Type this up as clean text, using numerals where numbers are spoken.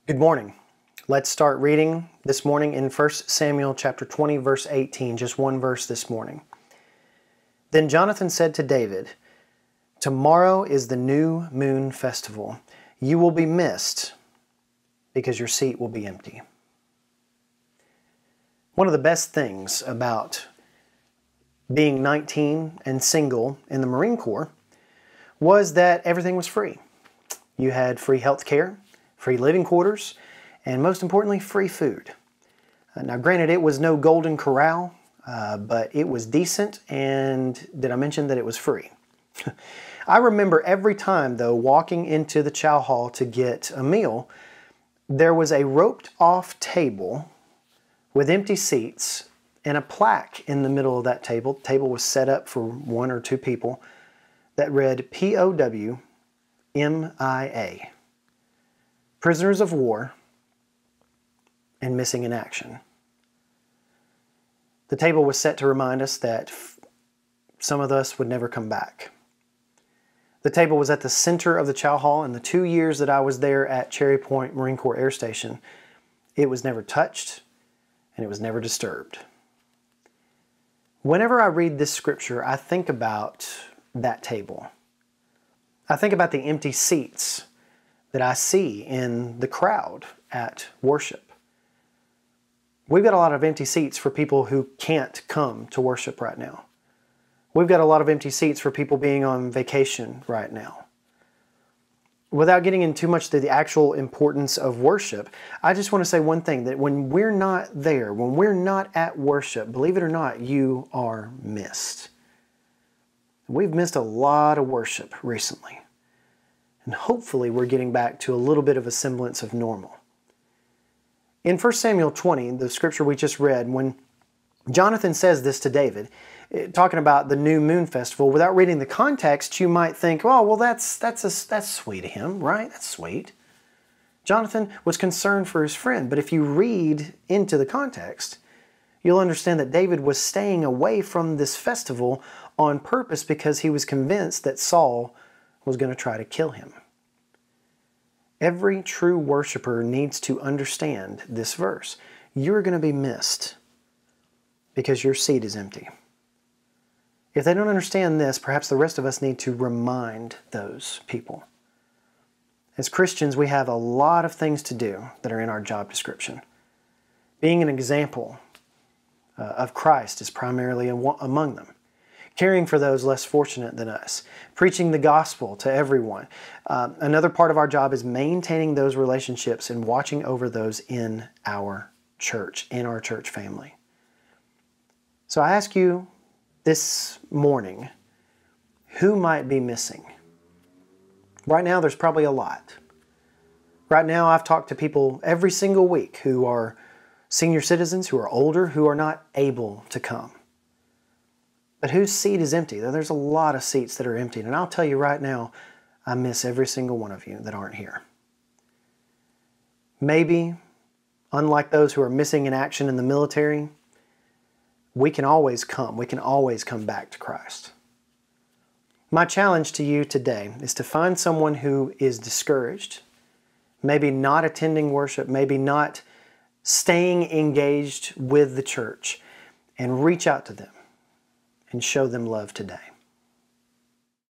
Good morning. Let's start reading this morning in 1 Samuel chapter 20, verse 18, just one verse this morning. Then Jonathan said to David, "Tomorrow is the new moon festival. You will be missed because your seat will be empty." One of the best things about being 19 and single in the Marine Corps was that everything was free. You had free health care, free living quarters, and most importantly, free food. Now granted, it was no golden corral, but it was decent, and did I mention that it was free? I remember every time though walking into the chow hall to get a meal, there was a roped off table with empty seats and a plaque in the middle of that table. The table was set up for one or two people that read POW MIA. Prisoners of war and missing in action. The table was set to remind us that some of us would never come back. The table was at the center of the chow hall, and the 2 years that I was there at Cherry Point Marine Corps Air Station, it was never touched and it was never disturbed. Whenever I read this scripture, I think about that table. I think about the empty seats that I see in the crowd at worship. We've got a lot of empty seats for people who can't come to worship right now. We've got a lot of empty seats for people being on vacation right now. Without getting into too much to the actual importance of worship, I just want to say one thing, that when we're not there, when we're not at worship, believe it or not, you are missed. We've missed a lot of worship recently. And hopefully we're getting back to a little bit of a semblance of normal. In 1 Samuel 20, the scripture we just read, when Jonathan says this to David, talking about the new moon festival, without reading the context, you might think, oh, well, that's sweet of him, right? That's sweet. Jonathan was concerned for his friend, but if you read into the context, you'll understand that David was staying away from this festival on purpose because he was convinced that Saul was going to try to kill him. Every true worshiper needs to understand this verse. You're going to be missed because your seat is empty. If they don't understand this, perhaps the rest of us need to remind those people. As Christians, we have a lot of things to do that are in our job description. Being an example of Christ is primarily among them. Caring for those less fortunate than us, preaching the gospel to everyone. Another part of our job is maintaining those relationships and watching over those in our church, in our church family. So I ask you this morning, who might be missing? Right now, there's probably a lot. Right now, I've talked to people every single week who are senior citizens, who are older, who are not able to come. But whose seat is empty? There's a lot of seats that are empty. And I'll tell you right now, I miss every single one of you that aren't here. Maybe, unlike those who are missing in action in the military, we can always come. We can always come back to Christ. My challenge to you today is to find someone who is discouraged, maybe not attending worship, maybe not staying engaged with the church, and reach out to them and show them love today.